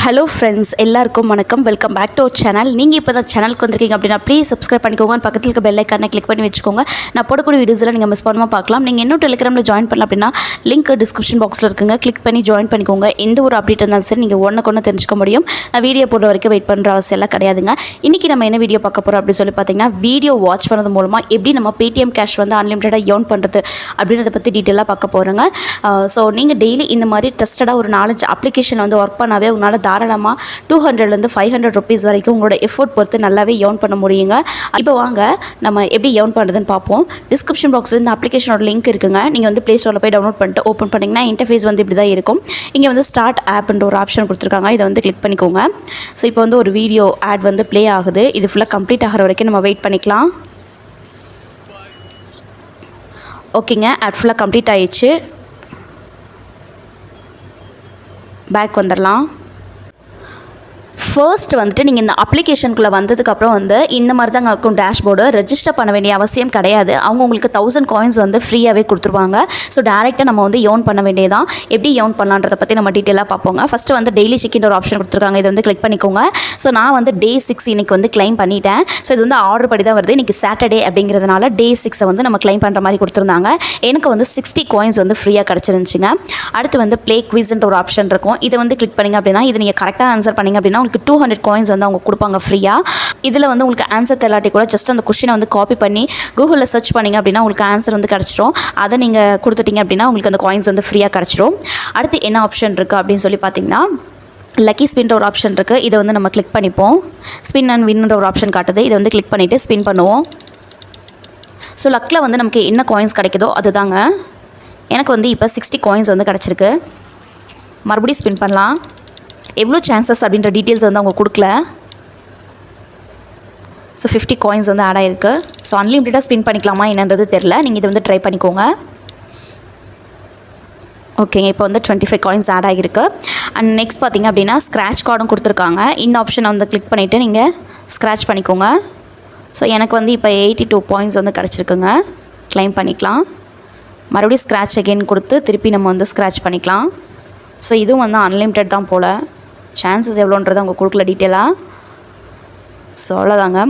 Hello friends, எல்லாருக்கும் வணக்கம். Welcome back to our channel. நீங்கள் இப்போ தான் சேனலுக்கு வந்திருக்கீங்க அப்படின்னா ப்ளீஸ் சப்ஸ்கிரைப் பண்ணிக்கோங்க. பக்கத்தில் இருக்க பெல் ஐக்கானை கிளிக் பண்ணி வச்சுக்கோங்க. நான் போடக்கூடிய வீடியோஸில் நீங்கள் மிஸ் பண்ணாமல் பார்க்கலாம். நீங்கள் இன்னும் டெலிகிராமில் ஜாயின் பண்ணலாம் அப்படின்னா லிங்க் டிஸ்கிரிப்ஷன் பாக்ஸில் இருக்குங்க. கிளிக் பண்ணி ஜாயின் பண்ணிக்கோங்க. எந்த ஒரு அப்டேட் இருந்தாலும் சரி நீங்கள் ஒன்று தெரிஞ்சுக்க முடியும். நான் வீடியோ போடுற வரைக்கும் வெயிட் பண்ணுற அவசியம் எல்லாம் கிடையாதுங்க. இன்றைக்கி நம்ம என்ன வீடியோ பார்க்க போகிறோம் அப்படின்னு சொல்லி பார்த்தீங்கன்னா, வீடியோ வாட்ச் பண்ணது மூலமாக எப்படி நம்ம Paytm கேஷ் வந்து அன்லிமிட்டடாக ஏர்ன் பண்ணுறது அப்படின்றத பற்றி டீட்டெயிலாக பார்க்க போகிறோங்க. ஸோ நீங்கள் டெய்லி இந்த மாதிரி ட்ரஸ்டடாக ஒரு 4 அப்ளிகேஷன் வந்து ஒர்க் பண்ணாவே உங்களால் தாராளமாக 200 500 rupees வரைக்கும் உங்களோட எஃபோர்ட் பொறுத்து நல்லாவே ஏர்ன் பண்ண முடியுங்க. இப்போ வாங்க நம்ம எப்படி ஏர்ன் பண்ணுறதுன்னு பார்ப்போம். டிஸ்கிரிப்ஷன் பாக்ஸில் இந்த அப்ளிகேஷனோட லிங்க் இருக்குங்க. நீங்கள் வந்து ப்ளே ஸ்டோரில் போய் டவுன்லோட் பண்ணிட்டு ஓப்பன் பண்ணிங்கன்னா இன்டர்ஃபேஸ் வந்து இப்படி தான் இருக்கும். இங்கே வந்து ஸ்டார்ட் ஆப்ன்ற ஒரு ஆப்ஷன் கொடுத்துருக்காங்க. இதை வந்து கிளிக் பண்ணிக்கோங்க. ஸோ இப்போ வந்து ஒரு வீடியோ ஆட் வந்து ப்ளே ஆகுது. இது ஃபுல்லாக கம்ப்ளீட் ஆகிற வரைக்கும் நம்ம வெயிட் பண்ணிக்கலாம். ஓகேங்க, ஆட் ஃபுல்லாக கம்ப்ளீட் ஆயிடுச்சு. பேக் வந்துடலாம். ஃபர்ஸ்ட் வந்துட்டு நீங்கள் இந்த அப்ளிகேஷனுக்குள்ளே வந்ததுக்கப்புறம் வந்து இந்த மாதிரி தாங்க இருக்கும் டேஷ்போர்டு. ரெஜிஸ்டர் பண்ண வேண்டிய அவசியம் கிடையாது. அவங்க உங்களுக்கு 1000 coins வந்து ஃப்ரீயாகவே கொடுத்துருவாங்க. ஸோ டேரெக்டாக நம்ம வந்து ஏர்ன் பண்ண வேண்டியதான். எப்படி ஏர்ன் பண்ணலான்றதை பற்றி நம்ம டீட்டெயிலாக பார்ப்போங்க. ஃபஸ்ட்டு வந்து டெய்லி செக்கின் ஒரு ஆப்ஷன் கொடுத்துருக்காங்க. இதை வந்து கிளிக் பண்ணிக்கோங்க. ஸோ நான் வந்து டே 6 இன்றைக்கி வந்து கிளைம் பண்ணிட்டேன். ஸோ இது வந்து ஆர்டர் படி தான் வருது. இன்றைக்கி சாட்டர்டே அப்படிங்கிறதுனால டே 6 வந்து நம்ம கிளைம் பண்ணுற மாதிரி கொடுத்துருந்தாங்க. எனக்கு வந்து 60 coins வந்து ஃப்ரீயாக கிடச்சிருந்துச்சுங்க. அடுத்து வந்து ப்ளே குவிஸ்ன்ற ஒரு ஆப்ஷன் இருக்கும். இதை வந்து கிளிக் பண்ணிங்க அப்படின்னா இது நீங்கள் கரெக்டாக ஆன்சர் பண்ணிங்க அப்படின்னா உங்களுக்கு 200 coins வந்து அவங்க கொடுப்பாங்க ஃப்ரீயாக. இதில் வந்து உங்களுக்கு ஆன்சர் தெல்லாட்டி கூட ஜஸ்ட் அந்த கொஸ்டினை வந்து காப்பி பண்ணி கூகுளில் சர்ச் பண்ணிங்க அப்படின்னா உங்களுக்கு ஆன்சர் வந்து கிடச்சிரும். அதை நீங்கள் கொடுத்துட்டிங்க அப்படின்னா உங்களுக்கு அந்த காயின்ஸ் வந்து ஃப்ரீயாக கிடச்சிரும். அடுத்து என்ன ஆப்ஷன் இருக்குது அப்படின்னு சொல்லி பார்த்தீங்கன்னா, லக்கி ஸ்பின்ற ஒரு ஆப்ஷன் இருக்குது. இதை வந்து நம்ம கிளிக் பண்ணிப்போம். ஸ்பின் அண்ட் வின்ன்ற ஒரு ஆப்ஷன் காட்டுது. இதை வந்து கிளிக் பண்ணிவிட்டு ஸ்பின் பண்ணுவோம். ஸோ லக்கில் வந்து நமக்கு என்ன காயின்ஸ் கிடைக்குதோ அதுதாங்க. எனக்கு வந்து இப்போ 60 coins வந்து கிடச்சிருக்கு. மறுபடியும் ஸ்பின் பண்ணலாம். எவ்வளோ சான்சஸ் அப்படின்ற டீட்டெயில்ஸ் வந்து அவங்க கொடுக்கல. ஸோ 50 coins வந்து ஆட் ஆகிருக்கு. ஸோ அன்லிமிட்டடாக ஸ்பின் பண்ணிக்கலாமா என்னன்றது தெரில. நீங்கள் இதை வந்து ட்ரை பண்ணிக்கோங்க. ஓகேங்க, இப்போ வந்து 25 coins ஆட் ஆகிருக்கு. அண்ட் நெக்ஸ்ட் பார்த்திங்க அப்படின்னா ஸ்க்ராட்ச் கார்டும் கொடுத்துருக்காங்க. இந்த ஆப்ஷனை வந்து கிளிக் பண்ணிவிட்டு நீங்கள் ஸ்க்ராட்ச் பண்ணிக்கோங்க. ஸோ எனக்கு வந்து இப்போ 82 points வந்து கிடச்சிருக்குங்க. க்ளைம் பண்ணிக்கலாம். மறுபடியும் ஸ்க்ராட்ச் அகெயின் கொடுத்து திருப்பி நம்ம வந்து ஸ்க்ராட்ச் பண்ணிக்கலாம். ஸோ இதுவும் வந்து அன்லிமிட்டட் தான் போல். சான்சஸ் எவ்வளோன்றது அவங்க கொடுக்கல டீட்டெயிலாக. ஸோ அவ்வளோதாங்க.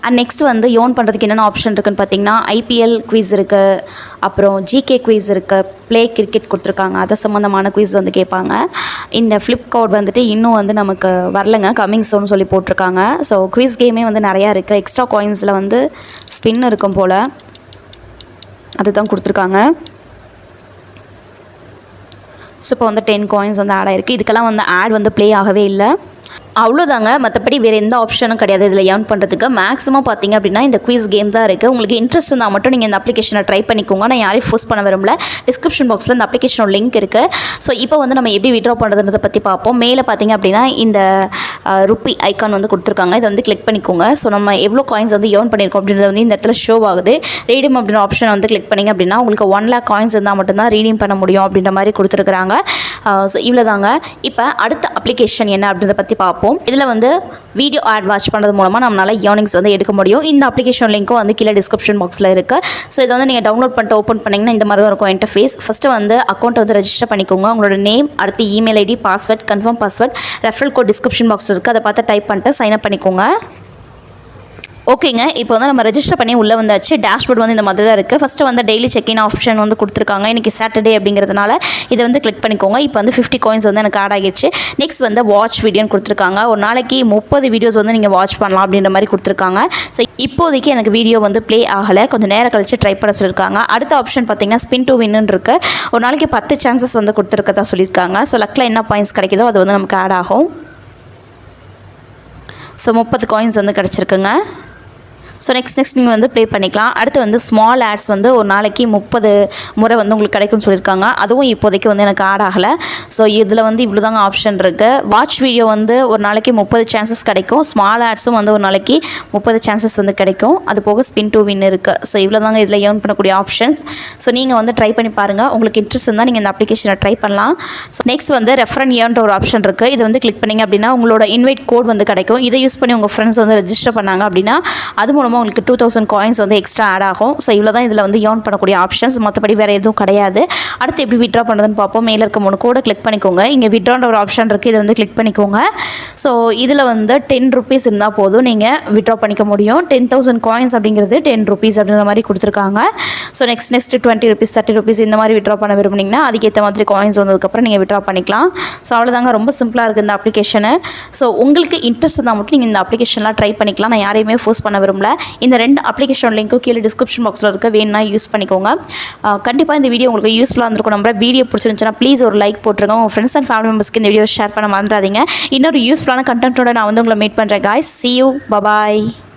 அண்ட் நெக்ஸ்ட் வந்து ஏர்ன் பண்ணுறதுக்கு என்னென்ன ஆப்ஷன் இருக்குதுன்னு பார்த்தீங்கன்னா, ஐபிஎல் குவிஸ் இருக்குது, அப்புறம் ஜிகே குவிஸ் இருக்குது, ப்ளே கிரிக்கெட் கொடுத்துருக்காங்க. அது சம்மந்தமான குவிஸ் வந்து கேட்பாங்க. இந்த ஃப்ளிப்கார்ட் வந்துட்டு இன்னும் வந்து நமக்கு வரலைங்க, கம்மிங் சோன்னு சொல்லி போட்டிருக்காங்க. ஸோ குவிஸ் கேமே வந்து நிறையா இருக்குது. எக்ஸ்ட்ரா காயின்ஸில் வந்து ஸ்பின் இருக்கும் போல், அதுதான் கொடுத்துருக்காங்க. ஸோ இப்போ வந்து 10 coins வந்து ஆட் ஆகிருக்கு. இதுக்கெல்லாம் வந்து ஆட் வந்து ப்ளே ஆகவே இல்லை. அவ்வளோதாங்க. மற்றபடி வேறு எந்த ஆப்ஷனும் கிடையாது இதில் ஏர்ன் பண்ணுறதுக்கு. மேக்ஸிமம் பார்த்திங்க அப்படின்னா இந்த குவிஸ் கேம் தான் இருக்குது. உங்களுக்கு இன்ட்ரெஸ்ட் இருந்தால் மட்டும் நீங்கள் இந்த அப்ளிகேஷனை ட்ரை பண்ணிக்கோங்க. நான் யாரையும் ஃபோர்ஸ் பண்ண விரும்பல. டிஸ்கிரிப்ஷன் பாக்ஸில் இந்த அப்ளிகேஷனோட லிங்க் இருக்குது. ஸோ இப்போ வந்து நம்ம எப்படி விட்ரா பண்ணுறதுன்றதை பற்றி பார்ப்போம். மேலே பார்த்திங்க அப்படின்னா இந்த ருப்பி ஐக்கான் வந்து கொடுத்துருக்காங்க. இதை வந்து கிளிக் பண்ணிக்கோங்க. ஸோ நம்ம எவ்வளோ காயின்ஸ் வந்து ஏர்ன் பண்ணியிருக்கோம் அப்படின்றது வந்து இந்த இடத்துல ஷோ ஆகுது. ரீடீம் அப்படின்ற ஆப்ஷனை வந்து கிளிக் பண்ணிங்க அப்படின்னா உங்களுக்கு 1 lakh coins இருந்தால் மட்டும்தான் ரீடீம் பண்ண முடியும் அப்படின்ற மாதிரி கொடுத்துருக்குறாங்க. ஸோ இவ்வளோ தாங்க. இப்போ அடுத்த அப்ளிகேஷன் என்ன அப்படின்றத பற்றி பார்ப்போம். இதில் வந்து வீடியோ ஆட் வாட்ச் பண்ணுறது மூலமாக நம்மளால் ஏர்னிங்ஸ் வந்து எடுக்க முடியும். இந்த அப்ளிகேஷன் லிங்க்கும் வந்து கீழே டிஸ்கிரிப்ஷன் பாக்ஸில் இருக்குது. ஸோ இதை வந்து நீங்கள் டவுன்லோட் பண்ணிட்டு ஓப்பன் பண்ணிங்கன்னா இந்த மாதிரி தான் இருக்கும் இன்டர்ஃபேஸ். ஃபஸ்ட்டு வந்து அக்கௌண்ட்டை வந்து ரெஜிஸ்டர் பண்ணிக்கோங்க. உங்களோட நேம், அடுத்து email ID, password, confirm password, referral code description box இருக்குது. அதை பார்த்து டைப் பண்ணிட்டு சைன் அப் பண்ணிக்கோங்க. ஓகேங்க, இப்போ வந்து நம்ம ரெஜிஸ்டர் பண்ணி உள்ளே வந்தாச்சு. டேஷ்போர்ட் வந்து இந்த மாதிரி தான் இருக்குது. ஃபஸ்ட்டு வந்து டெய்லி செக்இன் ஆப்ஷன் வந்து கொடுத்துருக்காங்க. இன்றைக்கி சாட்டர்டே அப்படிங்கிறதுனால இதை வந்து கிளிக் பண்ணிக்கோங்க. இப்போ வந்து 50 coins வந்து எனக்கு ஆட் ஆகிடுச்சு. நெக்ஸ்ட் வந்து வாட்ச் வீடியோன்னு கொடுத்துருக்காங்க. ஒரு நாளைக்கு 30 வீடியோஸ் வந்து நீங்கள் வாட்ச் பண்ணலாம் அப்படின்ற மாதிரி கொடுத்துருக்காங்க. ஸோ இப்போதைக்கு எனக்கு வீடியோ வந்து ப்ளே ஆகலை. கொஞ்சம் நேரம் கழிச்சு ட்ரை பண்ண சொல்லியிருக்காங்க. அடுத்த ஆப்ஷன் பார்த்தீங்கன்னா ஸ்பின் டு வின்னு இருக்குது. ஒரு நாளைக்கு 10 chances வந்து கொடுத்துருக்கதா சொல்லியிருக்காங்க. ஸோ லக்கில் என்ன பாயிண்ட்ஸ் கிடைக்குதோ அது வந்து நமக்கு ஆட் ஆகும். ஸோ 30 coins வந்து கிடச்சிருக்குங்க. ஸோ நெக்ஸ்ட் நீங்கள் வந்து ப்ளே பண்ணிக்கலாம். அடுத்து வந்து ஸ்மால் ஆட்ஸ் வந்து ஒரு நாளைக்கு 30 முறை வந்து உங்களுக்கு கிடைக்கும்னு சொல்லியிருக்காங்க. அதுவும் இப்போதைக்கு வந்து எனக்கு ஆட் ஆகலை. ஸோ இதில் வந்து இவ்வளோ தாங்க ஆப்ஷன் இருக்குது. வாட்ச் வீடியோ வந்து ஒரு நாளைக்கு 30 chances கிடைக்கும். ஸ்மால் ஆட்ஸும் வந்து ஒரு நாளைக்கு 30 chances வந்து கிடைக்கும். அது போக ஸ்பின் டு வின் இருக்குது. ஸோ இவ்வளோ தாங்க இதில் ஏர்ன் பண்ணக்கூடிய ஆப்ஷன்ஸ். ஸோ நீங்கள் வந்து ட்ரை பண்ணி பாருங்கள். உங்களுக்கு இன்ட்ரெஸ்ட் இருந்தால் நீங்கள் இந்த அப்ளிகேஷனை ட்ரை பண்ணலாம். ஸோ நெக்ஸ்ட் வந்து ரெஃபரன் ஏர்ன்ற ஒரு ஆப்ஷன் இருக்குது. இதை வந்து கிளிக் பண்ணிங்க அப்படின்னா உங்களோட இன்வைட் கோட் வந்து கிடைக்கும். இதை யூஸ் பண்ணி உங்கள் ஃப்ரெண்ட்ஸ் வந்து ரெஜிஸ்டர் பண்ணாங்க அப்படின்னா அது மூலமாக மூலமாக உங்களுக்கு 2000 காயின்ஸ் வந்து எக்ஸ்ட்ரா ஆட் ஆகும். ஸோ இவ்வளோ தான் இதில் வந்து ஏர்ன் பண்ணக்கூடிய ஆப்ஷன்ஸ், மற்றபடி வேறு எதுவும் கிடையாது. அடுத்து எப்படி விட்ரா பண்ணுறதுன்னு பார்ப்போம். மேலே இருக்க 3 கோடை கிளிக் பண்ணிக்கோங்க. இங்கே விட்ரான்ற ஒரு ஆப்ஷன் இருக்குது, இதை வந்து கிளிக் பண்ணிக்கோங்க. ஸோ இதில் வந்து 10 ருபீஸ் இருந்தால் போதும் நீங்கள் விட்ரா பண்ணிக்க முடியும். 10,000 காயின்ஸ் அப்படிங்கிறது 10 ருபீஸ் அப்படின்ற மாதிரி கொடுத்துருக்காங்க. ஸோ நெக்ஸ்ட் 20 ருபீஸ் 30 ருபீஸ் இந்த மாதிரி விட்ரா பண்ண விரும்புனீங்கன்னா அதுக்கேற்ற மாதிரி காயின்ஸ் வந்ததுக்கப்புறம் நீங்கள் விட்ரா பண்ணிக்கலாம். ஸோ அவ்வளோதாங்க, ரொம்ப சிம்பிளாக இருக்குது இந்த அப்ளிகேஷனு. ஸோ உங்களுக்கு இன்ட்ரெஸ்ட் இருந்தால் மட்டும் நீங்கள் இந்த அப்ளிகேஷன்லாம் ட்ரை பண்ணிக்கலாம். நான் யாரையுமே ஃபோர்ஸ் பண்ண விரும்பல. இந்த 2 அப்ளிகேஷன் லிங்க்கும் கீழே டிஸ்கிரிப்ஷன் பாக்ஸில் இருக்க, வேணும்னா யூஸ் பண்ணிக்கோங்க. கண்டிப்பாக இந்த வீடியோ உங்களுக்கு யூஸ்ஃபுல்லாக இருந்திருக்கும். நம்ம வீடியோ பிடிச்சிருந்துச்சுன்னா ப்ளீஸ் ஒரு லைக் போட்டுருங்க. உங்கள் ஃப்ரெண்ட்ஸ் அண்ட் ஃபேமிலி மெம்பர்ஸ்க்கு இந்த வீடியோ ஷேர் பண்ண மறந்துடாதீங்க. இன்னொரு யூஸ்ஃபுல்லான கண்டென்ட்டோட நான் வந்து உங்களை மீட் பண்ணுறேன். guys, see you, bye bye.